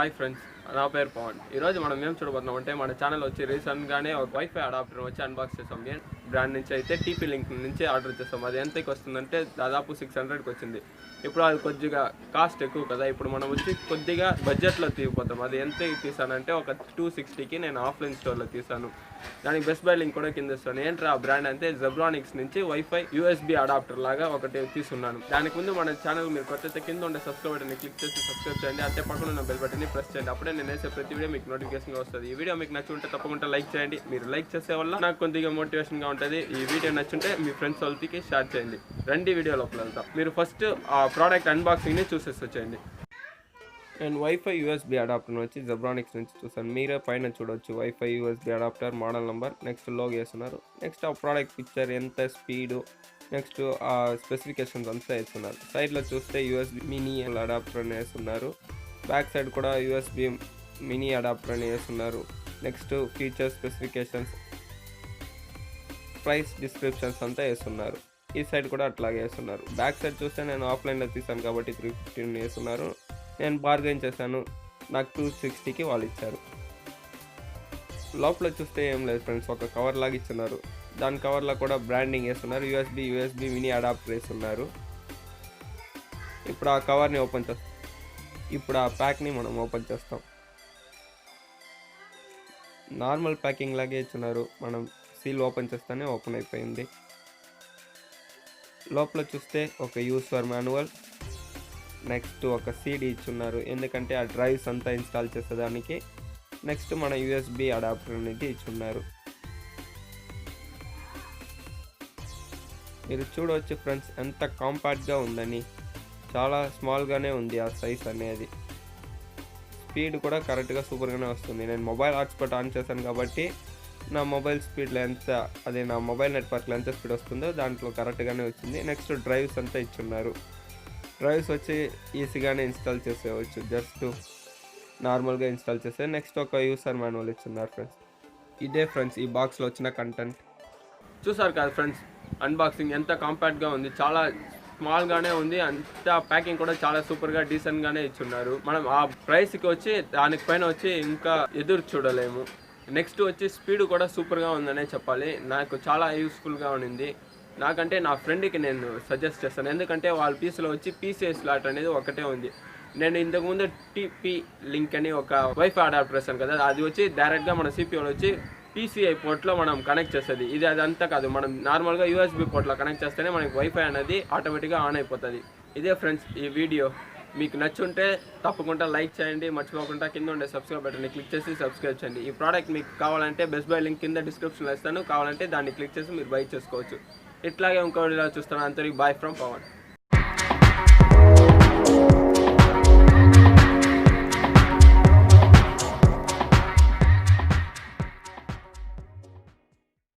Hi friends, నా పేరు పవన్. ఈరోజు మనం ఏం చూడబోతున్నాం అంటే మన ఛానల్ వచ్చి రీసెంట్గానే ఒక వైఫై అడాప్టర్ వచ్చి అన్బాక్స్ చేసాం. బ్రాండ్ నుంచి అయితే టీపీ లింక్ నుంచి ఆర్డర్ చేసాం. అది ఎంతకి వస్తుందంటే దాదాపు 600కి వచ్చింది. ఇప్పుడు అది కొద్దిగా కాస్ట్ ఎక్కువ కదా, ఇప్పుడు మనం వచ్చి కొద్దిగా బడ్జెట్లో తీసిపోతాం. అది ఎంతకి తీసానంటే ఒక 260కి నేను ఆఫ్లైన్ స్టోర్లో తీసాను. దానికి బెస్ట్ బై లింక్ కూడా కింద ఇస్తాను. ఏంట్రా ఆ బ్రాండ్ అంటే జెబ్రానిక్స్ నుంచి వైఫై యూఎస్బీ అడాప్టర్ లాగా ఒకటి తీసుకున్నాను. దానికి ముందు మన ఛానల్ మీరు కొత్త కింద ఉండే సబ్స్క్రైబ్ బటన్ని క్లిక్ చేసి సబ్స్క్రైబ్ చేయండి. అంతే పక్కన ఉన్న బెల్ బటన్ని ప్రెస్ చేయండి. అప్పుడే నేను వేసే ప్రతి వీడియో మీకు నోటిఫికేషన్ వస్తుంది. ఈ వీడియో మీకు నచ్చుంటే తప్పకుండా లైక్ చేయండి. మీరు లైక్ చేసే వల్ల నాకు కొద్దిగా మోటివేషన్గా ఉంటుంది. ఈ వీడియో నచ్చుంటే మీ ఫ్రెండ్స్ వాళ్ళకి షేర్ చేయండి. రండి వీడియో లోపల వెళ్తాం. మీరు ఫస్ట్ ఆ ప్రోడక్ట్ అన్బాక్సింగ్ని చూసేసి వచ్చేయండి. నేను వైఫై యూఎస్బీ అడాప్టర్ వచ్చి జెబ్రానిక్స్ నుంచి చూసాను. మీరే పైన చూడవచ్చు wifi USB adapter model number, next logo వేస్తున్నారు, నెక్స్ట్ ఆ ప్రోడక్ట్ పిక్చర్ ఎంత స్పీడు, నెక్స్ట్ ఆ స్పెసిఫికేషన్స్ అంతా వేస్తున్నారు. సైడ్లో చూస్తే యూఎస్బీ మినీ అడాప్టర్ అని వేస్తున్నారు. బ్యాక్ సైడ్ కూడా యూఎస్బీ మినీ అడాప్టర్ అని వేస్తున్నారు. Next features, specifications, price descriptions అంతా వేస్తున్నారు. ఈ సైడ్ కూడా అట్లాగే వేస్తున్నారు. బ్యాక్ సైడ్ చూస్తే నేను ఆఫ్లైన్లో తీసాను కాబట్టి 350 వేస్తున్నారు. నేను బార్గెన్ చేశాను, నాకు 260కి వాళ్ళు ఇచ్చారు. లోపల చూస్తే ఏం లేదు ఫ్రెండ్స్, ఒక కవర్ లాగా ఇస్తున్నారు. దాని కవర్లో కూడా బ్రాండింగ్ వేస్తున్నారు. యూఎస్బీ మినీ అడాప్టర్ వేస్తున్నారు. ఇప్పుడు ఆ కవర్ని ఓపెన్ చేస్తాం. ఇప్పుడు ఆ ప్యాక్ని మనం ఓపెన్ చేస్తాం. నార్మల్ ప్యాకింగ్ లాగే ఇస్తున్నారు. మనం సీల్ ఓపెన్ చేస్తేనే ఓపెన్ అయిపోయింది. లోపల చూస్తే ఒక యూజర్ మాన్యువల్, నెక్స్ట్ ఒక సీడీ ఇచ్చున్నారు, ఎందుకంటే ఆ డ్రైవ్స్ అంతా ఇన్స్టాల్ చేసేదానికి. నెక్స్ట్ మన యూఎస్బీ అడాప్టర్ అనేది ఇచ్చున్నారు. మీరు చూడవచ్చు ఫ్రెండ్స్ ఎంత కాంపాక్ట్గా ఉందని. చాలా స్మాల్గానే ఉంది ఆ సైజ్ అనేది. స్పీడ్ కూడా కరెక్ట్గా సూపర్గానే వస్తుంది. నేను మొబైల్ హాట్స్పాట్ ఆన్ చేశాను కాబట్టి నా మొబైల్ స్పీడ్లో నా మొబైల్ నెట్వర్క్లో ఎంత స్పీడ్ వస్తుందో దాంట్లో కరెక్ట్గానే వచ్చింది. నెక్స్ట్ డ్రైవ్స్ అంతా ఇచ్చున్నారు. డ్రైవ్స్ వచ్చి ఈజీగానే ఇన్స్టాల్ చేసేవచ్చు, జస్ట్ నార్మల్గా ఇన్స్టాల్ చేసే. నెక్స్ట్ ఒక యూజర్ మాన్యువల్ ఇచ్చున్నారు ఫ్రెండ్స్. ఇదే ఫ్రెండ్స్ ఈ బాక్స్లో వచ్చిన కంటెంట్. చూసారు కదా ఫ్రెండ్స్, అన్బాక్సింగ్ ఎంత కాంపాక్ట్గా ఉంది, చాలా స్మాల్గానే ఉంది. అంత ప్యాకింగ్ కూడా చాలా సూపర్గా డీసెంట్గానే ఇచ్చున్నారు. మనం ఆ ప్రైస్కి వచ్చి దానిపైన వచ్చి ఇంకా ఎదురు చూడలేము. నెక్స్ట్ వచ్చి స్పీడ్ కూడా సూపర్గా ఉందనే చెప్పాలి. నాకు చాలా యూస్ఫుల్గా ఉండింది. నాకంటే నా ఫ్రెండ్కి నేను సజెస్ట్ చేస్తాను, ఎందుకంటే వాళ్ళ పీసీలో వచ్చి పీసీఐ స్లాట్ అనేది ఒకటే ఉంది. నేను ఇంతకుముందు టీపీ లింక్ అని ఒక వైఫై అడాప్టర్ వేసాను కదా, అది వచ్చి డైరెక్ట్గా మన సిపియూలో వచ్చి పీసీఐ పోర్ట్లో మనం కనెక్ట్ చేస్తుంది. ఇది అదంతా కాదు, మనం నార్మల్గా యూఎస్బీ పోర్ట్లో కనెక్ట్ చేస్తేనే మనకి వైఫై అనేది ఆటోమేటిక్గా ఆన్ అయిపోతుంది. ఇదే ఫ్రెండ్స్ ఈ వీడియో. మీకు నచ్చుంటే తప్పకుండా లైక్ చేయండి. మర్చిపోకుండా కింద ఉండే సబ్స్క్రైబ్ బటన్ని క్లిక్ చేసి సబ్స్క్రైబ్ చేయండి. ఈ ప్రోడక్ట్ మీకు కావాలంటే బెస్ట్ బై లింక్ కింద డిస్క్రిప్షన్లో ఇస్తాను. కావాలంటే దాన్ని క్లిక్ చేసి మీరు బై చేసుకోవచ్చు. ఇట్లాగే ఇంకో వీడియోలో చూస్తాను. అంతరికి బాయ్ ఫ్రమ్ పవన్.